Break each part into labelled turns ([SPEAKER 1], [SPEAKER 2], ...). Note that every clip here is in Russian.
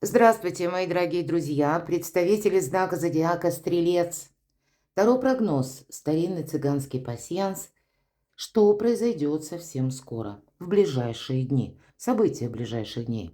[SPEAKER 1] Здравствуйте, мои дорогие друзья, представители знака зодиака Стрелец. Второй прогноз, старинный цыганский пасьянс. Что произойдет совсем скоро, в ближайшие дни, события ближайших дней.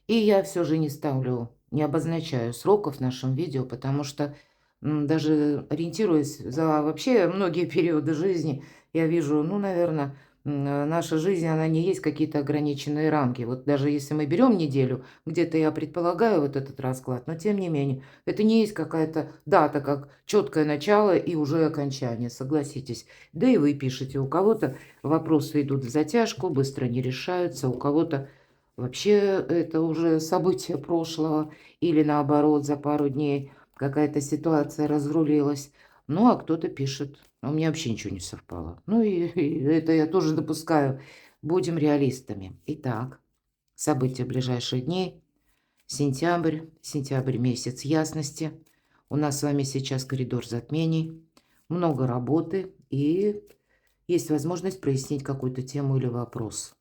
[SPEAKER 1] И я все же не обозначаю сроков в нашем видео, потому что даже ориентируясь за вообще многие периоды жизни, я вижу, ну, наверное, наша жизнь, она не есть какие-то ограниченные рамки. Вот даже если мы берем неделю, где-то я предполагаю вот этот расклад, но тем не менее, это не есть какая-то дата, как четкое начало и уже окончание, согласитесь. Да и вы пишете, у кого-то вопросы идут в затяжку, быстро не решаются, у кого-то вообще это уже события прошлого или наоборот за пару дней какая-то ситуация разрулилась. Ну, а кто-то пишет, у меня вообще ничего не совпало. Ну, и это я тоже допускаю. Будем реалистами. Итак, события ближайших дней. Сентябрь месяц ясности. У нас с вами сейчас коридор затмений. Много работы и есть возможность прояснить какую-то тему или вопрос.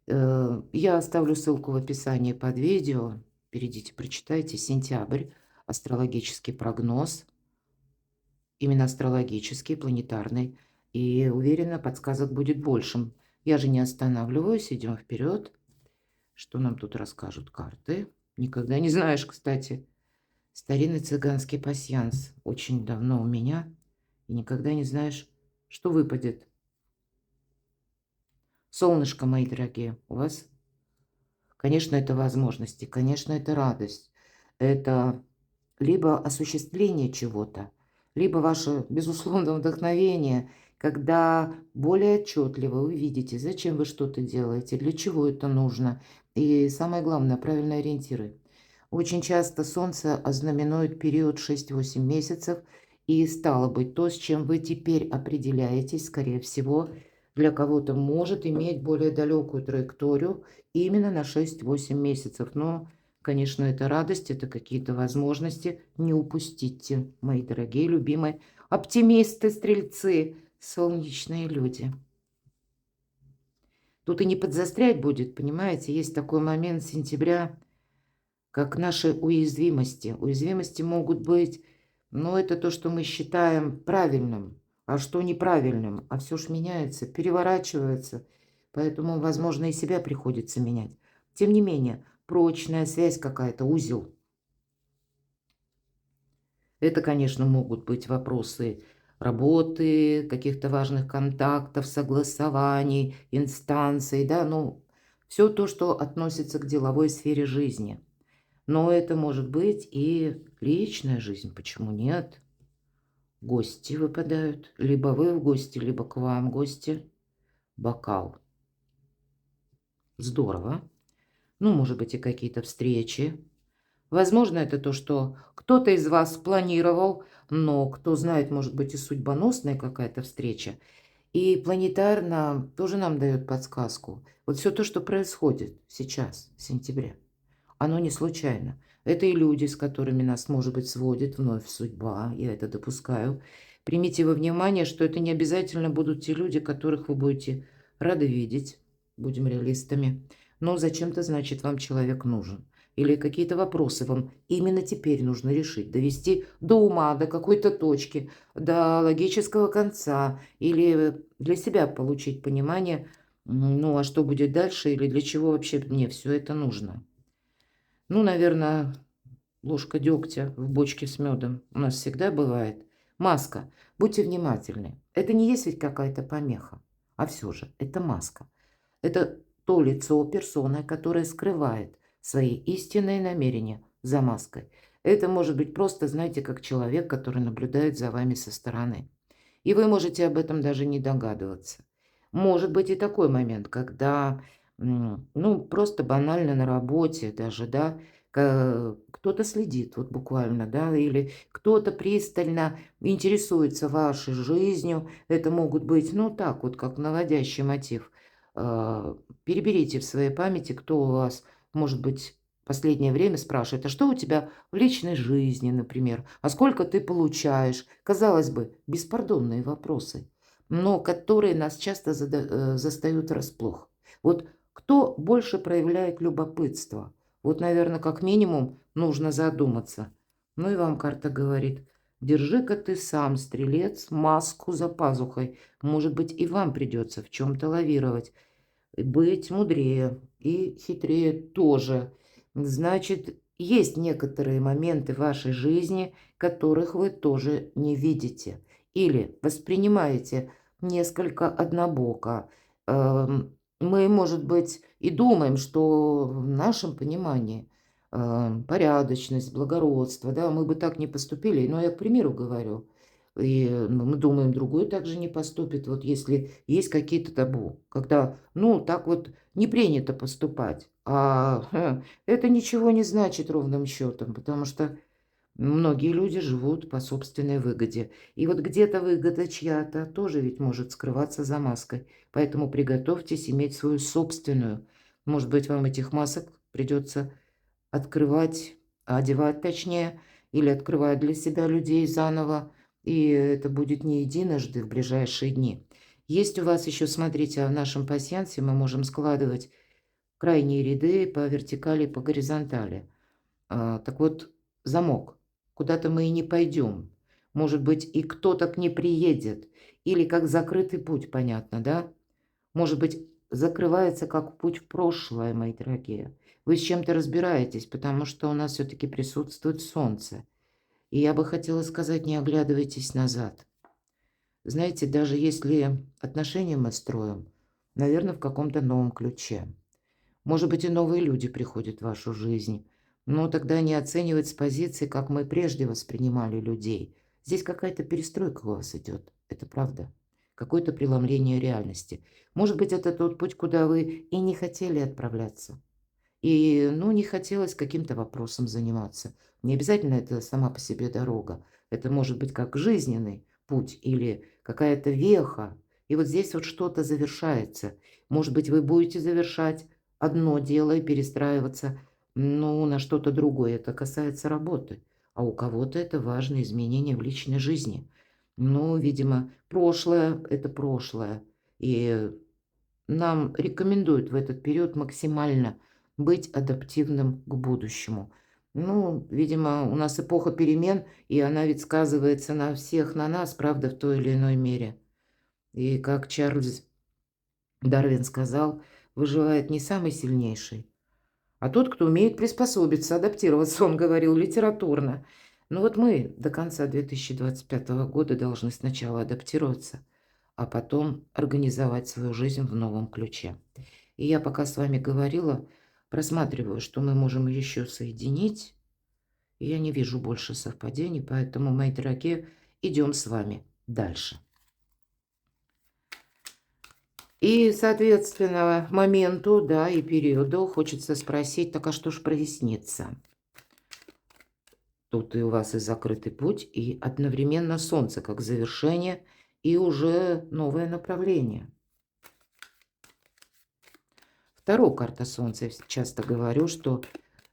[SPEAKER 1] Я оставлю ссылку в описании под видео. Перейдите, прочитайте. Сентябрь. Астрологический прогноз. Именно астрологический, планетарный. И уверена, подсказок будет большим. Я же не останавливаюсь. Идем вперед. Что нам тут расскажут карты? Никогда не знаешь, кстати. Старинный цыганский пасьянс. Очень давно у меня. И никогда не знаешь, что выпадет. Солнышко, мои дорогие, у вас, конечно, это возможности, конечно, это радость. Это либо осуществление чего-то, либо ваше безусловное вдохновение, когда более отчетливо вы видите, зачем вы что-то делаете, для чего это нужно. И самое главное, правильные ориентиры. Очень часто Солнце ознаменует период 6-8 месяцев, и стало быть, то, с чем вы теперь определяетесь, скорее всего, для кого-то может иметь более далекую траекторию именно на 6-8 месяцев. Но, конечно, это радость, это какие-то возможности. Не упустите, мои дорогие, любимые оптимисты, стрельцы, солнечные люди. Тут и не подзастрять будет, понимаете, есть такой момент сентября, как наши уязвимости. Уязвимости могут быть, но это то, что мы считаем правильным, а что неправильным. А все ж меняется, переворачивается, поэтому, возможно, и себя приходится менять. Тем не менее, прочная связь какая-то, узел. Это, конечно, могут быть вопросы работы, каких-то важных контактов, согласований, инстанций, да, ну, все то, что относится к деловой сфере жизни. Но это может быть и личная жизнь, почему нет? Гости выпадают, либо вы в гости, либо к вам гости. Бокал. Здорово. Ну, может быть, и какие-то встречи. Возможно, это то, что кто-то из вас планировал, но кто знает, может быть, и судьбоносная какая-то встреча. И планетарно тоже нам дает подсказку. Вот все то, что происходит сейчас, в сентябре. Оно не случайно. Это и люди, с которыми нас, может быть, сводит вновь судьба, я это допускаю. Примите во внимание, что это не обязательно будут те люди, которых вы будете рады видеть, будем реалистами. Но зачем-то, значит, вам человек нужен. Или какие-то вопросы вам именно теперь нужно решить, довести до ума, до какой-то точки, до логического конца. Или для себя получить понимание, ну, а что будет дальше, или для чего вообще мне все это нужно. Ну, наверное, ложка дегтя в бочке с медом у нас всегда бывает. Маска. Будьте внимательны. Это не есть ведь какая-то помеха, а все же это маска. Это то лицо персоны, которое скрывает свои истинные намерения за маской. Это может быть просто, знаете, как человек, который наблюдает за вами со стороны. И вы можете об этом даже не догадываться. Может быть и такой момент, когда, ну, просто банально на работе даже, да, кто-то следит, вот буквально, да, или кто-то пристально интересуется вашей жизнью. Это могут быть, ну, так вот, как наводящий мотив. А, Переберите в своей памяти, кто у вас, может быть, последнее время спрашивает, а что у тебя в личной жизни, например, а сколько ты получаешь? Казалось бы, беспардонные вопросы, но которые нас часто застают врасплох. Вот кто больше проявляет любопытство? Вот, наверное, как минимум нужно задуматься. Ну и вам карта говорит: держи-ка ты сам, стрелец, маску за пазухой. Может быть, и вам придется в чем-то лавировать. И быть мудрее и хитрее тоже. Значит, есть некоторые моменты в вашей жизни, которых вы тоже не видите или воспринимаете несколько однобоко. Мы, может быть, и думаем, что в нашем понимании порядочность, благородство, да, мы бы так не поступили, но я к примеру говорю. И мы думаем, другой также не поступит, вот если есть какие-то табу, когда, ну, так вот не принято поступать. Это ничего не значит ровным счетом, потому что многие люди живут по собственной выгоде. И вот где-то выгода чья-то тоже ведь может скрываться за маской. Поэтому приготовьтесь иметь свою собственную. Может быть, вам этих масок придется открывать, одевать точнее, или открывать для себя людей заново. И это будет не единожды в ближайшие дни. Есть у вас еще, смотрите, в нашем пасьянсе мы можем складывать крайние ряды по вертикали, по горизонтали. Так вот, замок. Куда-то мы и не пойдем. Может быть, и кто-то к не приедет. Или как закрытый путь, понятно, да? Может быть, закрывается как путь в прошлое, мои дорогие. Вы с чем-то разбираетесь, потому что у нас все-таки присутствует солнце. И я бы хотела сказать, не оглядывайтесь назад. Знаете, даже если отношения мы строим, наверное, в каком-то новом ключе. Может быть, и новые люди приходят в вашу жизнь. Но тогда не оценивать с позиции, как мы прежде воспринимали людей. Здесь какая-то перестройка у вас идет. Это правда. Какое-то преломление реальности. Может быть, это тот путь, куда вы и не хотели отправляться. И, ну, не хотелось каким-то вопросом заниматься. Не обязательно это сама по себе дорога. Это может быть как жизненный путь или какая-то веха. И вот здесь вот что-то завершается. Может быть, вы будете завершать одно дело и перестраиваться, ну, на что-то другое. Это касается работы. А у кого-то это важные изменения в личной жизни. Ну, видимо, прошлое– это прошлое. И нам рекомендуют в этот период максимально быть адаптивным к будущему. Ну, видимо, у нас эпоха перемен, и она ведь сказывается на всех, на нас, правда, в той или иной мере. И как Чарльз Дарвин сказал, выживает не самый сильнейший, а тот, кто умеет приспособиться, адаптироваться, он говорил литературно. Но вот мы до конца 2025 года должны сначала адаптироваться, а потом организовать свою жизнь в новом ключе. И я пока с вами говорила, просматриваю, что мы можем еще соединить. И я не вижу больше совпадений, поэтому, мои дорогие, идем с вами дальше. И, соответственно, моменту, да, и периоду хочется спросить, так а что ж прояснится? Тут и у вас и закрытый путь, и одновременно солнце как завершение, и уже новое направление. Вторая карта солнца. Я часто говорю, что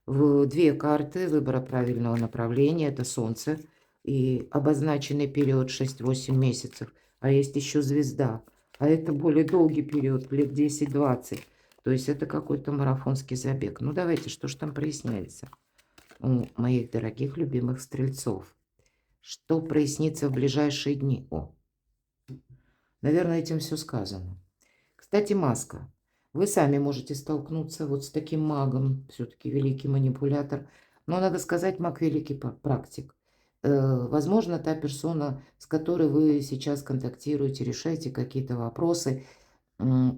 [SPEAKER 1] в две карты выбора правильного направления– это солнце и обозначенный период 6-8 месяцев, а есть еще звезда. А это более долгий период, лет 10-20. То есть это какой-то марафонский забег. Ну давайте, что же там проясняется у моих дорогих любимых стрельцов? Что прояснится в ближайшие дни? Наверное, этим все сказано. Кстати, маска. Вы сами можете столкнуться вот с таким магом, все-таки великий манипулятор. Но надо сказать, маг великий практик. Возможно, та персона, с которой вы сейчас контактируете, решаете какие-то вопросы,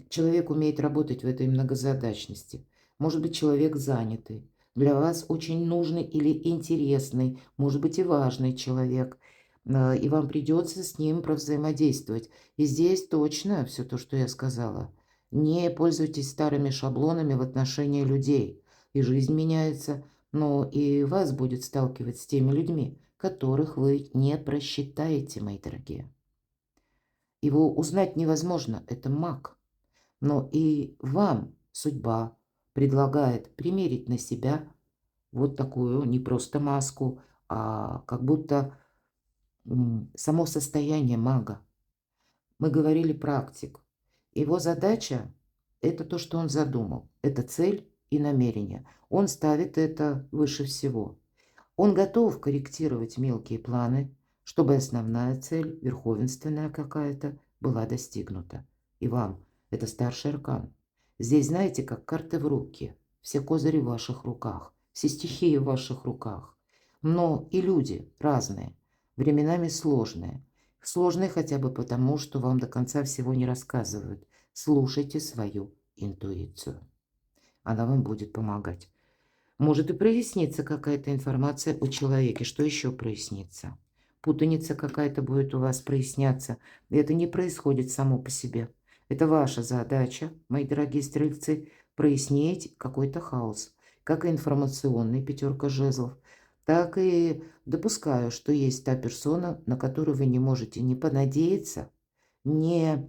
[SPEAKER 1] человек умеет работать в этой многозадачности. Может быть, человек занятый. Для вас очень нужный или интересный, может быть, и важный человек. И вам придется с ним провзаимодействовать. И здесь точно все то, что я сказала. Не пользуйтесь старыми шаблонами в отношении людей. И жизнь меняется, но и вас будет сталкивать с теми людьми, которых вы не просчитаете, мои дорогие. Его узнать невозможно, это маг. Но и вам судьба предлагает примерить на себя вот такую не просто маску, а как будто само состояние мага. Мы говорили практик. Его задача– это то, что он задумал. Это цель и намерения. Он ставит это выше всего. Он готов корректировать мелкие планы, чтобы основная цель, верховенственная какая-то, была достигнута. И вам, это старший аркан. Здесь, знаете, как карты в руки. Все козыри в ваших руках, все стихии в ваших руках. Но и люди разные, временами сложные. Сложные хотя бы потому, что вам до конца всего не рассказывают. Слушайте свою интуицию. Она вам будет помогать. Может и прояснится какая-то информация о человеке. Что еще прояснится? Путаница какая-то будет у вас проясняться. И это не происходит само по себе. Это ваша задача, мои дорогие стрельцы, прояснить какой-то хаос. Как и информационный, пятерка жезлов, так и допускаю, что есть та персона, на которую вы не можете не понадеяться, не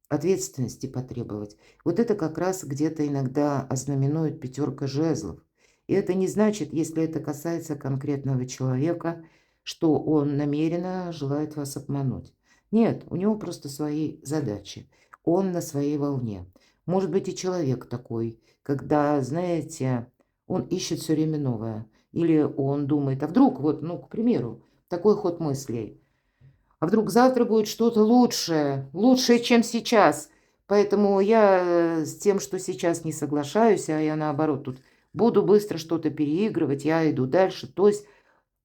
[SPEAKER 1] ответственности потребовать. Вот это как раз где-то иногда ознаменует пятерка жезлов. И это не значит, если это касается конкретного человека, что он намеренно желает вас обмануть. Нет, у него просто свои задачи. Он на своей волне. Может быть и человек такой, когда, знаете, он ищет все время новое. Или он думает, а вдруг, вот, ну, к примеру, такой ход мыслей. А вдруг завтра будет что-то лучшее, лучшее, чем сейчас. Поэтому я с тем, что сейчас не соглашаюсь, а я наоборот тут буду быстро что-то переигрывать, я иду дальше. То есть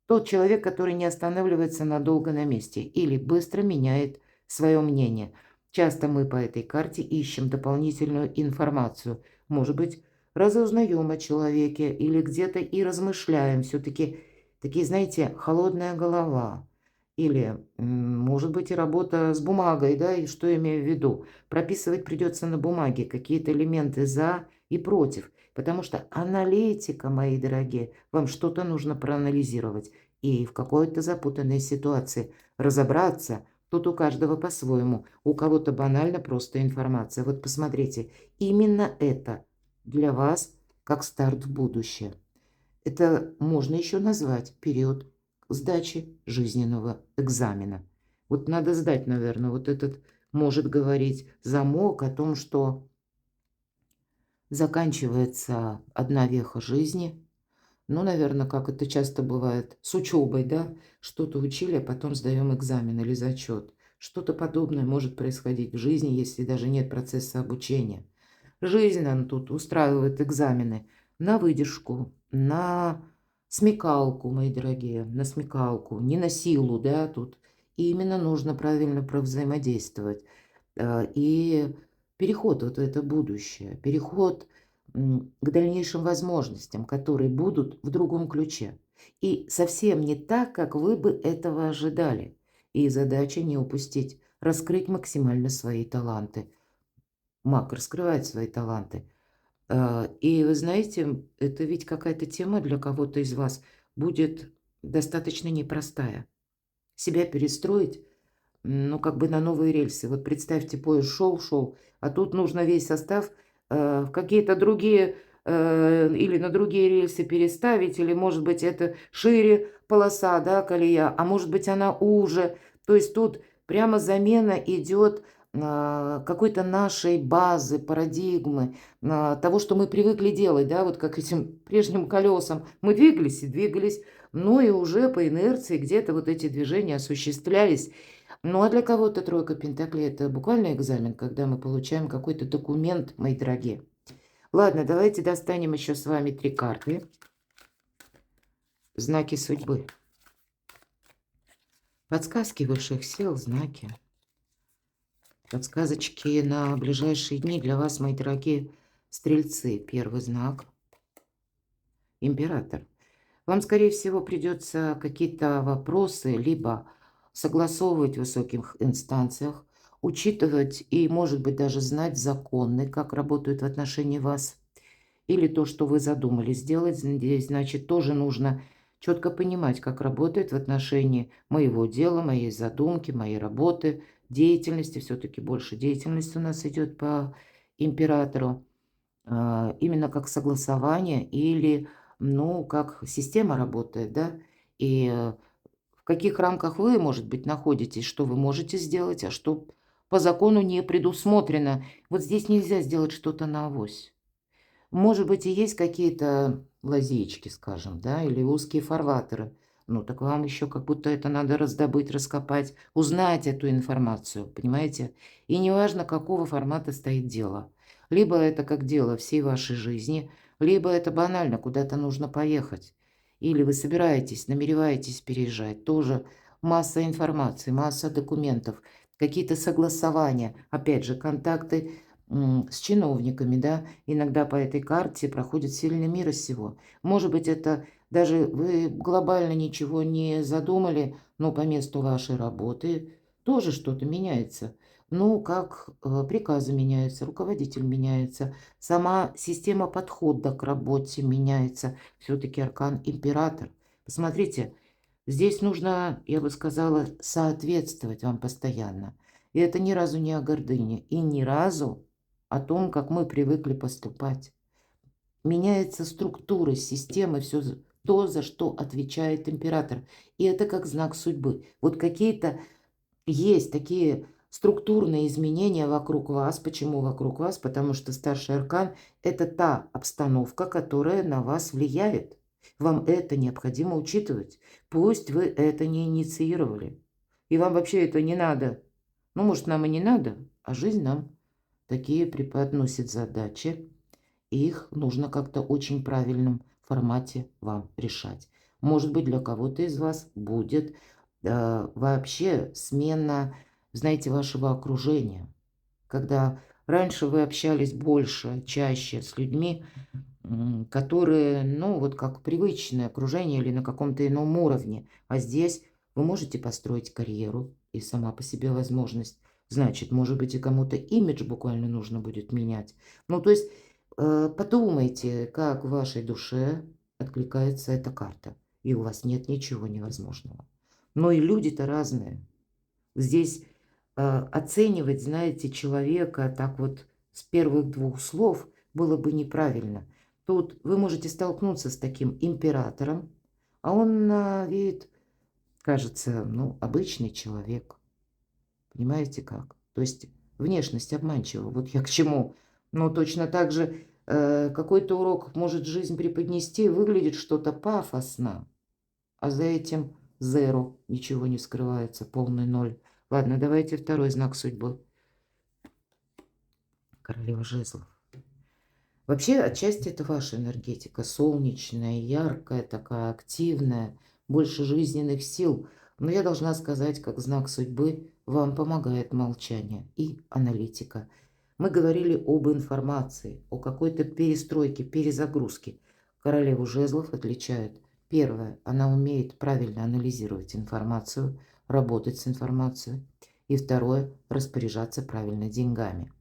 [SPEAKER 1] тот человек, который не останавливается надолго на месте или быстро меняет свое мнение. Часто мы по этой карте ищем дополнительную информацию. Может быть, разузнаем о человеке или где-то и размышляем. Все-таки такие, знаете, холодная голова. Или, может быть, и работа с бумагой, да, и что я имею в виду? Прописывать придется на бумаге какие-то элементы «за» и «против». Потому что аналитика, мои дорогие, вам что-то нужно проанализировать и в какой-то запутанной ситуации разобраться. Тут у каждого по-своему. У кого-то банально просто информация. Вот посмотрите, именно это для вас как старт в будущее. Это можно еще назвать период сдачи жизненного экзамена. Вот надо сдать, наверное, вот этот может говорить замок о том, что заканчивается одна веха жизни. Ну, наверное, как это часто бывает с учебой, да? Что-то учили, а потом сдаем экзамен или зачет. Что-то подобное может происходить в жизни, если даже нет процесса обучения. Жизнь нам тут устраивает экзамены на выдержку, на смекалку, мои дорогие, на смекалку, не на силу, да, тут. И именно нужно правильно провзаимодействовать. И переход вот в это будущее, переход к дальнейшим возможностям, которые будут в другом ключе. И совсем не так, как вы бы этого ожидали. И задача не упустить, раскрыть максимально свои таланты. Маг раскрывает свои таланты. И вы знаете, это ведь какая-то тема для кого-то из вас будет достаточно непростая. Себя перестроить, ну, как бы на новые рельсы. Вот представьте, поезд шел, а тут нужно весь состав в какие-то другие или на другие рельсы переставить, или, может быть, это шире полоса, да, колея, а может быть, она уже. То есть тут прямо замена идет какой-то нашей базы, парадигмы, того, что мы привыкли делать, да, вот как этим прежним колесам. Мы двигались и двигались, ну и уже по инерции где-то вот эти движения осуществлялись. Ну, а для кого-то тройка пентаклей – это буквально экзамен, когда мы получаем какой-то документ, мои дорогие. Ладно, давайте достанем еще с вами 3 карты. Знаки судьбы. Подсказки высших сил, знаки. Подсказочки на ближайшие дни для вас, мои дорогие стрельцы. Первый знак – император. Вам, скорее всего, придется какие-то вопросы либо согласовывать в высоких инстанциях, учитывать и, может быть, даже знать законы, как работают в отношении вас, или то, что вы задумали сделать. Здесь, значит, тоже нужно четко понимать, как работает в отношении моего дела, моей задумки, моей работы, деятельности. Все-таки больше деятельности у нас идет по императору. Именно как согласование или, ну, как система работает, да, и в каких рамках вы, может быть, находитесь, что вы можете сделать, а что по закону не предусмотрено. Вот здесь нельзя сделать что-то на авось. Может быть, и есть какие-то лазеечки, скажем, да, или узкие фарватеры. Ну, так вам еще как будто это надо раздобыть, раскопать, узнать эту информацию, понимаете? И неважно, какого формата стоит дело. Либо это как дело всей вашей жизни, либо это банально, куда-то нужно поехать. Или вы собираетесь, намереваетесь переезжать. Тоже масса информации, масса документов, какие-то согласования, опять же, контакты с чиновниками, да, иногда по этой карте проходит сильный мира сего. Может быть, это даже вы глобально ничего не задумали, но по месту вашей работы тоже что-то меняется. Ну, как приказы меняются, руководитель меняется, сама система подхода к работе меняется. Все-таки аркан император. Посмотрите, здесь нужно, я бы сказала, соответствовать вам постоянно. И это ни разу не о гордыне, и ни разу о том, как мы привыкли поступать. Меняется структура системы, все то, за что отвечает император. И это как знак судьбы. Вот какие-то есть такие структурные изменения вокруг вас. Почему вокруг вас? Потому что старший аркан – это та обстановка, которая на вас влияет. Вам это необходимо учитывать. Пусть вы это не инициировали. И вам вообще это не надо. Ну, может, нам и не надо, а жизнь нам такие преподносит задачи. И их нужно как-то очень правильном формате вам решать. Может быть, для кого-то из вас будет вообще смена, знаете, вашего окружения. Когда раньше вы общались больше, чаще с людьми, которые, ну, вот как привычное окружение или на каком-то ином уровне. А здесь вы можете построить карьеру, и сама по себе возможность. Значит, может быть, и кому-то имидж буквально нужно будет менять. Ну, то есть подумайте, как в вашей душе откликается эта карта. И у вас нет ничего невозможного. Но и люди-то разные. Здесь оценивать, знаете, человека так вот с первых двух слов было бы неправильно. Тут вы можете столкнуться с таким императором, а он на вид, кажется, ну, обычный человек. Понимаете как? То есть внешность обманчива. Вот я к чему. Но точно так же какой-то урок может жизнь преподнести, выглядит что-то пафосно, а за этим зеро, ничего не скрывается, полный ноль. Ладно, давайте второй знак судьбы. Королева жезлов. Вообще, отчасти это ваша энергетика, солнечная, яркая, такая активная, больше жизненных сил. Но я должна сказать, как знак судьбы, вам помогает молчание и аналитика. Мы говорили об информации, о какой-то перестройке, перезагрузке. Королеву жезлов отличают. Первое, она умеет правильно анализировать информацию, работать с информацией. И второе, распоряжаться правильно деньгами.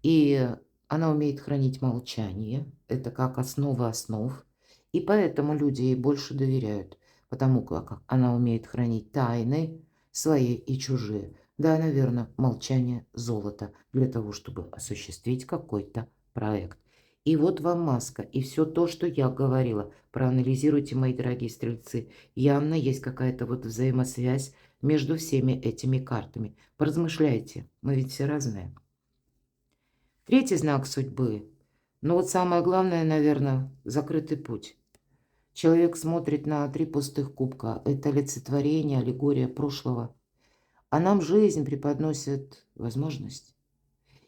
[SPEAKER 1] И она умеет хранить молчание. Это как основа основ. И поэтому люди ей больше доверяют. Потому как она умеет хранить тайны свои и чужие. Да, наверное, молчание золото для того, чтобы осуществить какой-то проект. И вот вам маска. И все то, что я говорила. Проанализируйте, мои дорогие стрельцы. Явно есть какая-то вот взаимосвязь между всеми этими картами. Поразмышляйте. Мы ведь все разные. Третий знак судьбы. Но вот самое главное, наверное, закрытый путь. Человек смотрит на 3 пустых кубка. Это олицетворение, аллегория прошлого. А нам жизнь преподносит возможность.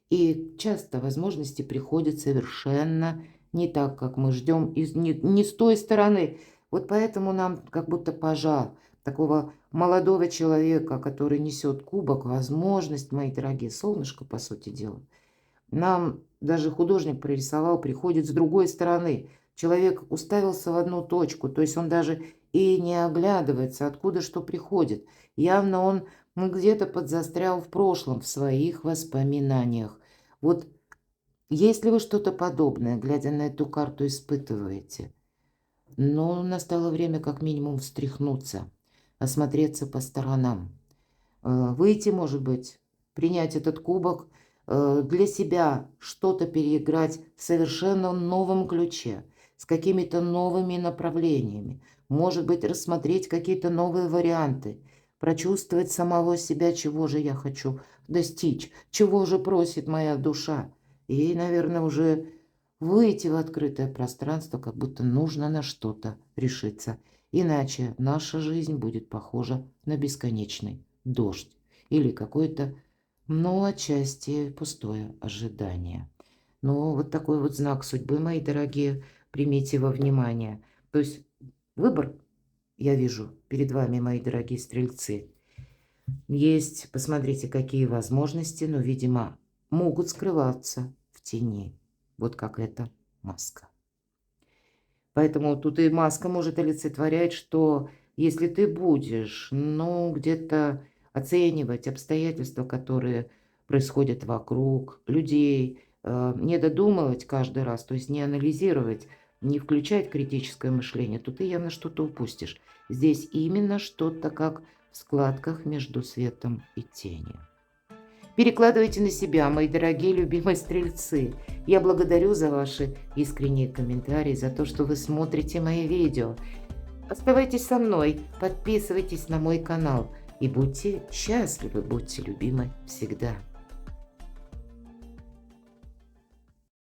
[SPEAKER 1] И часто возможности приходят совершенно не так, как мы ждем, и не с той стороны. Вот поэтому нам как будто пожар такого молодого человека, который несет кубок, возможность, мои дорогие, солнышко, по сути дела. Нам даже художник прорисовал, приходит с другой стороны. Человек уставился в одну точку, то есть он даже и не оглядывается, откуда что приходит. Явно он где-то подзастрял в прошлом, в своих воспоминаниях. Вот если вы что-то подобное, глядя на эту карту, испытываете, но настало время как минимум встряхнуться, осмотреться по сторонам. Выйти, может быть, принять этот кубок, для себя что-то переиграть в совершенно новом ключе, с какими-то новыми направлениями. Может быть, рассмотреть какие-то новые варианты, прочувствовать самого себя, чего же я хочу достичь, чего же просит моя душа. И, наверное, уже выйти в открытое пространство, как будто нужно на что-то решиться. Иначе наша жизнь будет похожа на бесконечный дождь или какое-то, ну, отчасти пустое ожидание. Но вот такой вот знак судьбы, мои дорогие, примите во внимание. То есть выбор, я вижу перед вами, мои дорогие стрельцы, есть, посмотрите, какие возможности, но, видимо, могут скрываться в тени. Вот как эта маска. Поэтому тут и маска может олицетворять, что если ты будешь, ну, где-то оценивать обстоятельства, которые происходят вокруг, людей, не додумывать каждый раз, то есть не анализировать, не включать критическое мышление, то ты явно что-то упустишь. Здесь именно что-то как в складках между светом и тенью. Перекладывайте на себя, мои дорогие любимые стрельцы. Я благодарю за ваши искренние комментарии, за то, что вы смотрите мои видео. Оставайтесь со мной, подписывайтесь на мой канал и будьте счастливы, будьте любимы всегда.